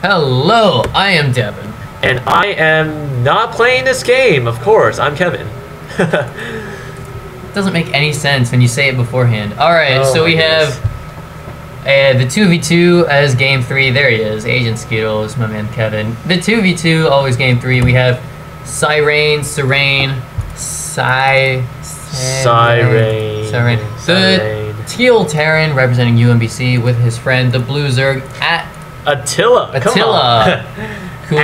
Hello, I am Devin. And I am not playing this game, of course. I'm Kevin. Doesn't make any sense when you say it beforehand. Alright, so we have the 2v2 as game 3. There he is, Agent Skittles, my man Kevin. The 2v2, always game 3. We have Siren, the Teal Terran representing UMBC with his friend, the Blue Zerg at Attila. Who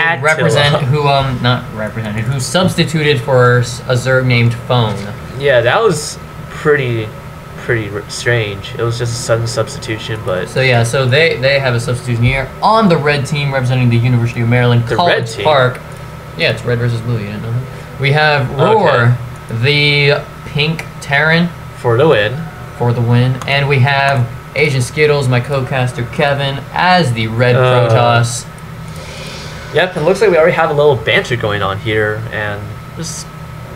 substituted for a Zerg named Phone. Yeah, that was pretty strange. It was just a sudden substitution, but so yeah, so they have a substitution here on the red team representing the University of Maryland, College Park. Yeah, it's red versus blue. You didn't know that? We have Roar, the pink Terran, for the win. And we have Agent Skittles, my co-caster Kevin, as the red Protoss. Yep, it looks like we already have a little banter going on here, and just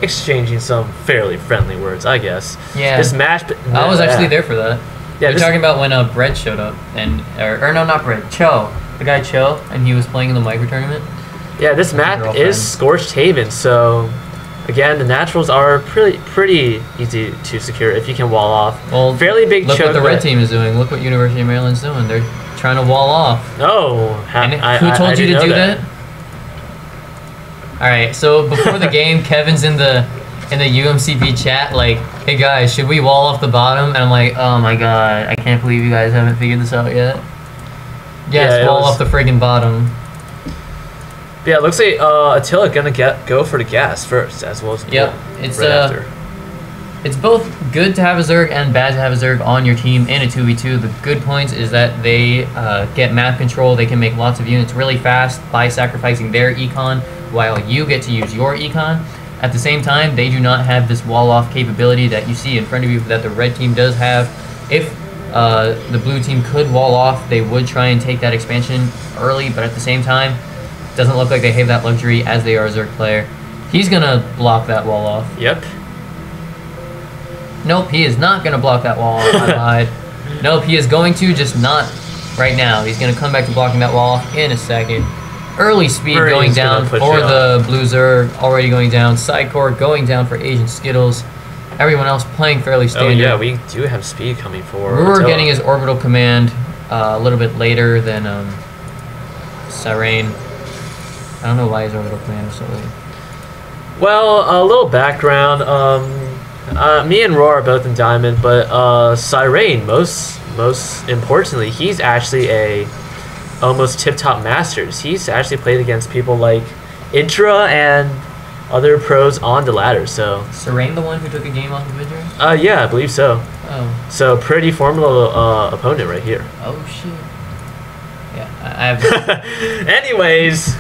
exchanging some fairly friendly words, I guess. Yeah. This match. I was actually there for that. Yeah, you're talking about when Bread showed up, or no, not Bread, Cho, the guy Cho, and he was playing in the micro tournament. Yeah, this map is Scorched Haven, so again, the naturals are pretty easy to secure if you can wall off. Well, fairly big. Look what the red team is doing. Look what University of Maryland's doing. They're trying to wall off. Oh, who told you to do that? All right, so before the game, Kevin's in the UMCP chat like, "Hey guys, should we wall off the bottom?" And I'm like, "Oh my god, I can't believe you guys haven't figured this out yet." Yes, wall off the friggin' bottom. Yeah, it looks like Attila gonna go for the gas first, as well as after. It's both good to have a Zerg and bad to have a Zerg on your team in a 2v2. The good points is that they get map control. They can make lots of units really fast by sacrificing their econ, while you get to use your econ. At the same time, they do not have this wall-off capability that you see in front of you that the red team does have. If the blue team could wall off, they would try and take that expansion early, but at the same time, doesn't look like they have that luxury as they are a Zerg player. He's gonna block that wall off. Yep. Nope, he is not gonna block that wall off. I lied. Nope, he is going to, just not right now. He's gonna come back to blocking that wall off in a second. Early speed going down for the Blue Zerg, already going down. Sidecore going down for Agent Skittles. Everyone else playing fairly standard. Oh yeah, we do have speed coming for Roar getting his orbital command a little bit later than Siren. I don't know why his orbital command is so late. Well, a little background. Me and Roar are both in Diamond, but Siren, most importantly, he's actually a almost tip-top masters. He's actually played against people like Intra and other pros on the ladder. So Siren, the one who took a game off of Vidra? Yeah, I believe so. Oh. So pretty formidable opponent right here. Oh shit. Yeah, I have. Anyways,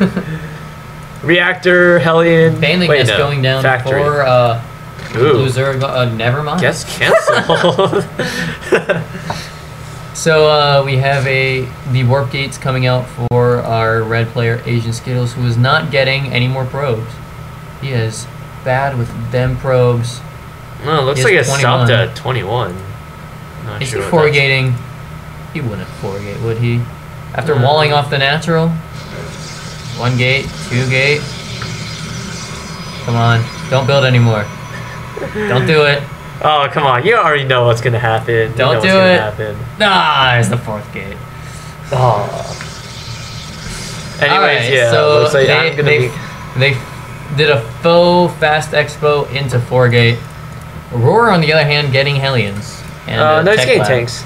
Reactor, Hellion. Bailing is going down Factory. For Blue Zerg. Never mind. Guess canceled. So we have the warp gates coming out for our red player Agent Skittles, who is not getting any more probes. He is bad with them probes. No, it looks like it stopped at 21. Not is sure he four-gating? He wouldn't four-gate, would he? After walling off the natural? 1 gate, 2 gate. Come on, don't build anymore. Don't do it. Oh, come on. You already know what's going to happen. Don't do it. Ah, it's the 4th gate. Oh. Anyways, yeah. So looks like they did a faux fast expo into 4 gate. Roar, on the other hand, getting Hellions. And, no, he's getting tanks.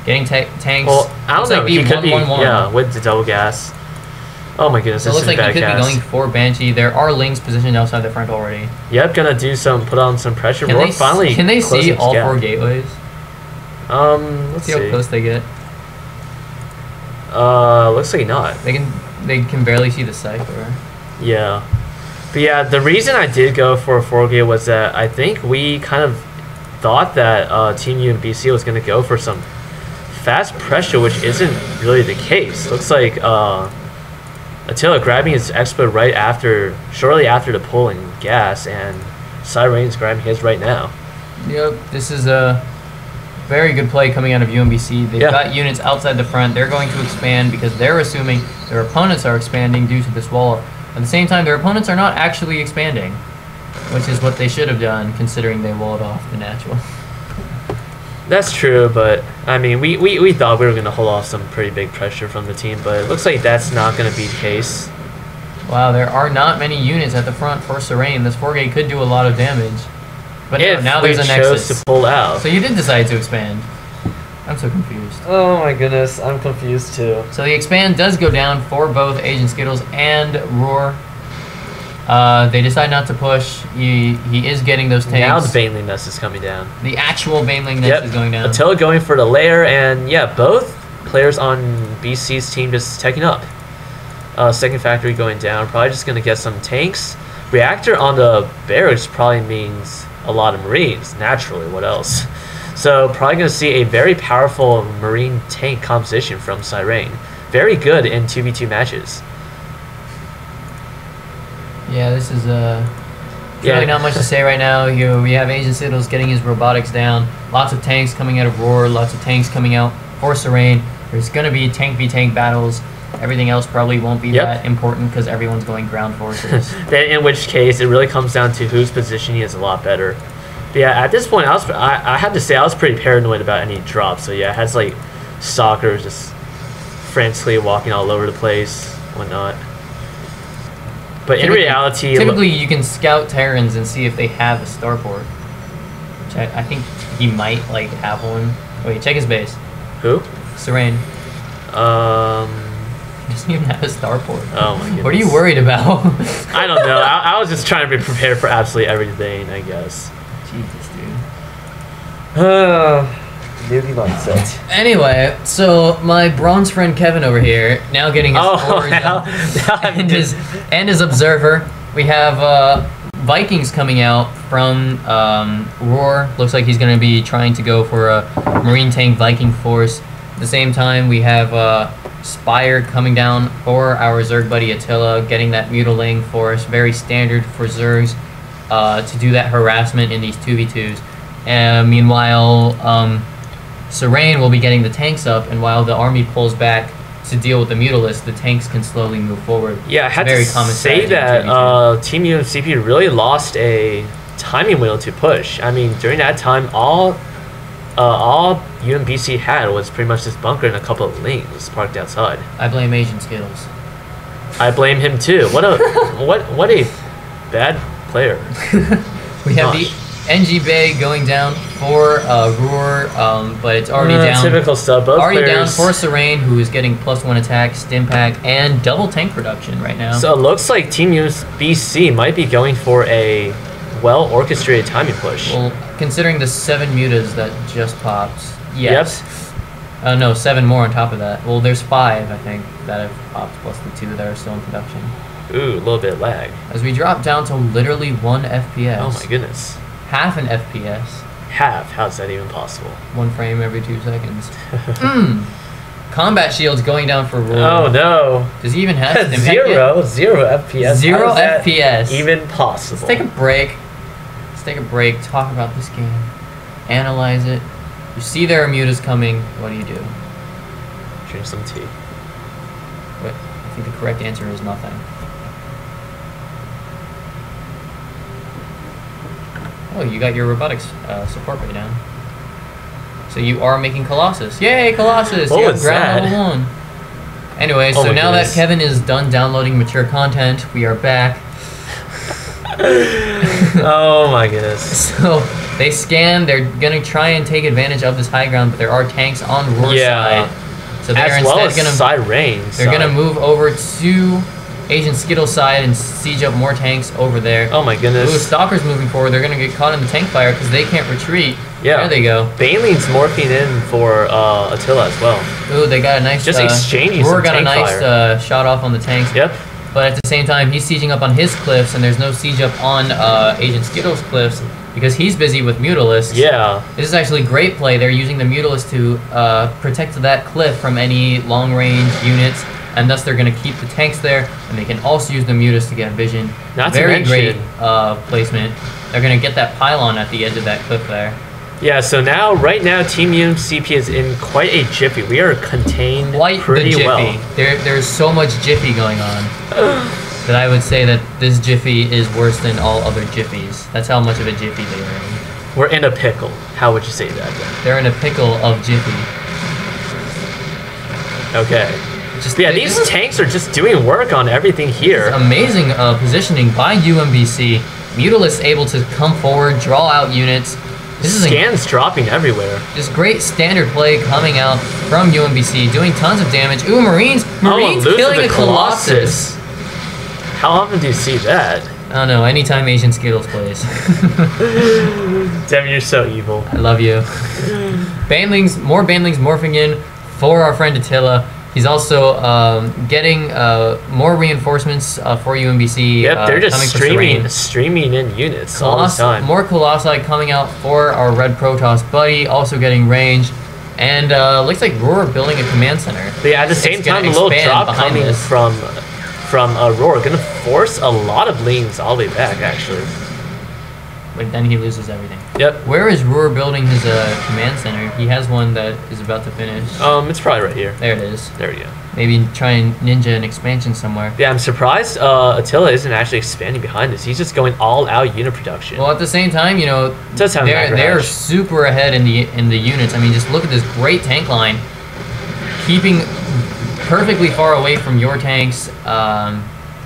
Getting tanks. Well, I don't know. He could be, 1-1-1. Yeah, with the double gas. Oh my goodness, so it looks like he could be going for Banshee. There are Lings positioned outside the front already. Yep, gonna put on some pressure. Can they see all 4 gateways? Let's see how close they get. Looks like not. They can barely see the Cypher. Yeah. But yeah, the reason I did go for a 4 gate was that I think we kind of thought that Team UMBC was gonna go for some fast pressure, which isn't really the case. Looks like Attila grabbing his expo shortly after the pulling gas, and Siren's grabbing his right now. Yep, this is Very good play coming out of UMBC. They've Yeah. got units outside the front. They're going to expand because they're assuming their opponents are expanding due to this wall. At the same time, their opponents are not actually expanding, which is what they should have done considering they walled off the natural. That's true, but I mean, we thought we were going to hold off some pretty big pressure from the team, but it looks like that's not going to be the case. Wow, there are not many units at the front for Serene. This 4K could do a lot of damage. But If no, now there's we a chose Nexus. to pull out. So you did decide to expand. I'm so confused. Oh my goodness, I'm confused too. So the expand does go down for both Agent Skittles and Roar. They decide not to push. He is getting those tanks. Now the Baneling Nest is coming down. The actual Baneling Nest is going down. Attila going for the lair, and yeah, both players on BC's team just taking up. Second factory going down. Probably just going to get some tanks. Reactor on the barracks probably means a lot of Marines, naturally. What else? So probably going to see a very powerful Marine tank composition from Siren. Very good in 2v2 matches. Yeah, this is really not much to say right now. We have Agent Skittles getting his robotics down. Lots of tanks coming out of Roar. Lots of tanks coming out for Serene. There's going to be tank v tank battles. Everything else probably won't be that important because everyone's going ground forces. In which case, it really comes down to whose positioning is a lot better. But yeah, at this point, I had to say I was pretty paranoid about any drops. So yeah, it has like soccer just frantically walking all over the place, whatnot. But in reality, typically you can scout Terrans and see if they have a starport. Which I think he might like have one. Wait, check his base. Who? Serene. He doesn't even have a starport. Oh my goodness. What are you worried about? I don't know. I was just trying to be prepared for absolutely everything, I guess. Jesus, dude. Newbie mindset. Anyway, so my bronze friend Kevin over here now getting his scores up and his observer. We have Vikings coming out from Roar. Looks like he's going to be trying to go for a Marine tank Viking force. At the same time, we have Spire coming down for our Zerg buddy Attila, getting that mutilating force. Very standard for Zergs to do that harassment in these 2v2s. Meanwhile, Serene will be getting the tanks up, and while the army pulls back to deal with the Mutalists, the tanks can slowly move forward. Yeah, I had to say that Team UMCP really lost a timing window to push. I mean, during that time, all UMBC had was pretty much this bunker and a couple of links parked outside. I blame Agent Skittles. I blame him too. What a bad player. We have the NG Bay going down for Roar, but it's already down. Typical stuff. Both already players down for Serene, who is getting +1 attack, stim pack, and double tank production right now. So it looks like Team UMBC might be going for a well-orchestrated timing push. Well, considering the 7 mutas that just popped, yes. Yep. No, 7 more on top of that. Well, there's 5, I think, that have popped, plus the 2 that are still in production. Ooh, a little bit of lag. As we drop down to literally 1 FPS. Oh my goodness. Half an FPS. Half? How's that even possible? 1 frame every 2 seconds. Combat shields going down for Roar. Oh no. Does he even have stim pack Zero FPS. 0 FPS. Even possible. Let's take a break. Let's take a break, talk about this game, analyze it. You see there are mutas coming, what do you do? Drink some tea. Wait, I think the correct answer is nothing. Oh, you got your robotics support right now. So you are making Colossus. Yay, Colossus! What You have was ground that? level 1. Anyway, Oh so my now goodness. that Kevin is done downloading mature content, we are back. Oh my goodness. So they scan. They're gonna try and take advantage of this high ground, but there are tanks on Roar's side. So they're As well as instead Siren. they're gonna move over to Agent Skittle's side and siege up more tanks over there. Oh my goodness. Ooh, Stalker's moving forward. They're gonna get caught in the tank fire because they can't retreat. Yeah. There they go. Baneling's morphing in for Attila as well. Ooh, they got a nice. Just exchanging Roar some got a tank nice fire. shot off on the tanks. Yep. But at the same time, he's sieging up on his cliffs, and there's no siege up on Agent Skittle's cliffs because he's busy with Mutalists. Yeah. This is actually great play. They're using the Mutalists to protect that cliff from any long-range units, and thus they're going to keep the tanks there, and they can also use the Mutalists to get vision. Not to Very great mention- placement. They're going to get that pylon at the edge of that cliff there. Yeah, so right now, Team UMCP is in quite a jiffy. We are contained Quite pretty the jiffy. well. There's so much jiffy going on that I would say that this jiffy is worse than all other jiffies. That's how much of a jiffy they are in. We're in a pickle. How would you say that then? They're in a pickle of jiffy. Okay. These tanks are just doing work on everything here. Amazing positioning by UMBC. Mutalisk able to come forward, draw out units. This is Scans dropping everywhere. Just great standard play coming out from UMBC, doing tons of damage. Ooh, Marines killing a Colossus. How often do you see that? I don't know, anytime Asian Skittles plays. Damn, you're so evil. I love you. More Banelings morphing in for our friend Attila. He's also getting more reinforcements for UMBC. Yep, they're just streaming in units all the time. More Colossi coming out for our Red Protoss buddy, also getting range. And looks like Roar building a command center. But yeah, at the same time, a little drop coming from Roar, gonna force a lot of lanes all the way back, actually. But then he loses everything. Yep. Where is Roar building his command center? He has one that is about to finish. It's probably right here. There it is. There we go. Maybe try and ninja an expansion somewhere. Yeah, I'm surprised Attila isn't actually expanding behind this. He's just going all out unit production. Well, at the same time, you know, they're super ahead in the units. I mean, just look at this great tank line, keeping perfectly far away from your tanks.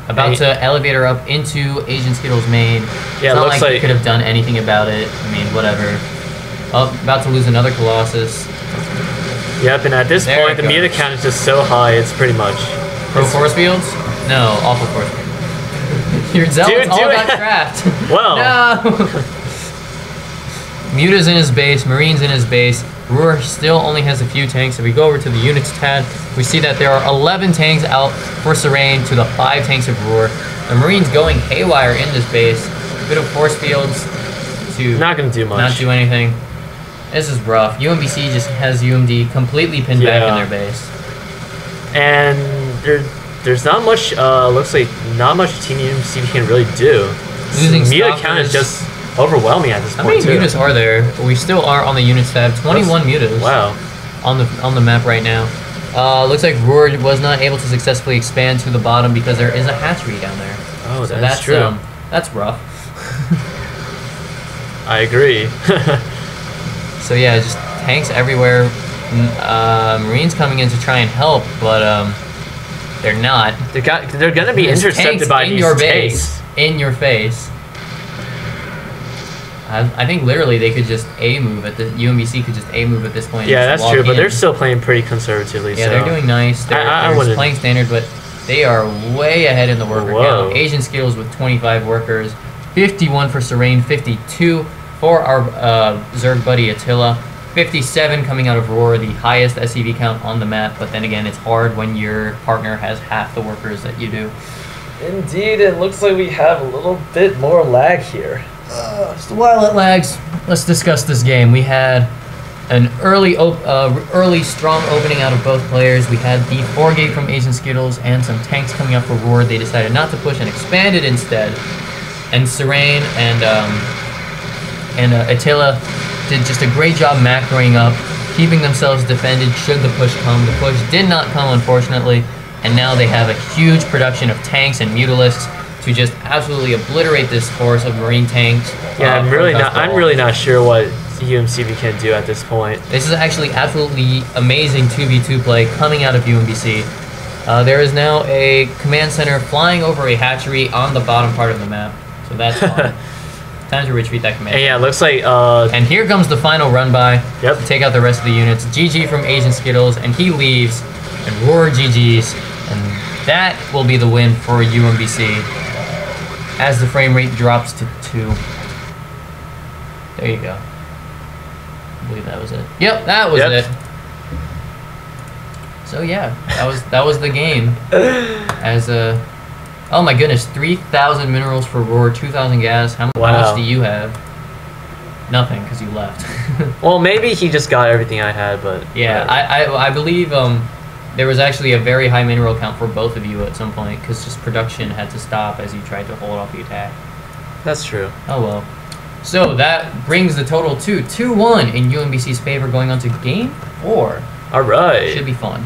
About to elevator up into Asian Skittles main. Yeah, it's not looks like you could have done anything about it. I mean, whatever. Oh, about to lose another Colossus. Yep, and at this point, the meter count is just so high, it's pretty much... Pro force fields? No, awful force fields. Your zealots all got trapped. Well. No! Muta's in his base, Marines in his base. Roar still only has a few tanks. If we go over to the units tab, we see that there are 11 tanks out for Serene to the 5 tanks of Roar. The Marines going haywire in this base. A bit of force fields to not gonna do much. Not do anything. This is rough. UMBC just has UMD completely pinned back in their base. And there's not much, looks like not much Team UMC can really do. Losing meter count is just overwhelming at this point. How many mutas are there? We still are on the units tab. 21 mutas. Wow. On the map right now. Looks like Roar was not able to successfully expand to the bottom because there is a hatchery down there. Oh, so that's true. That's rough. I agree. So yeah, just tanks everywhere. Marines coming in to try and help, but they're not. They're gonna be intercepted by these tanks. In your face. I think literally they could just A-move at the UMBC could just A-move at this point. Yeah, that's true, but they're still playing pretty conservatively. Yeah, they're doing nice. They're playing standard, but they are way ahead in the worker count. Asian Skittles with 25 workers, 51 for Serene, 52 for our Zerg buddy Attila, 57 coming out of Roar, the highest SCV count on the map. But then again, it's hard when your partner has half the workers that you do. Indeed, it looks like we have a little bit more lag here. So while it lags, let's discuss this game. We had an early strong opening out of both players. We had the 4-gate from Asian Skittles and some tanks coming up for Roar. They decided not to push and expanded instead. And Serene and Attila did just a great job macroing up, keeping themselves defended should the push come. The push did not come, unfortunately, and now they have a huge production of tanks and Mutalisks to just absolutely obliterate this force of Marine tanks. Yeah, I'm really not sure what UMCP can do at this point. This is actually absolutely amazing 2v2 play coming out of UMBC. There is now a command center flying over a hatchery on the bottom part of the map, so that's fine. Time to retreat that command. And yeah, it looks like... and here comes the final run by. Yep. To take out the rest of the units. GG from Asian Skittles, and he leaves, and Roar GG's, and that will be the win for UMBC. As the frame rate drops to 2. There you go. I believe that was it. Yep, that was it. So yeah, that was the game. As oh my goodness, 3,000 minerals for Roar, 2,000 gas. How much do you have? Nothing, because you left. Well, maybe he just got everything I had, but yeah, I believe there was actually a very high mineral count for both of you at some point, because just production had to stop as you tried to hold off the attack. That's true. Oh well. So that brings the total to 2-1 in UMBC's favor, going on to game 4. All right. Should be fun.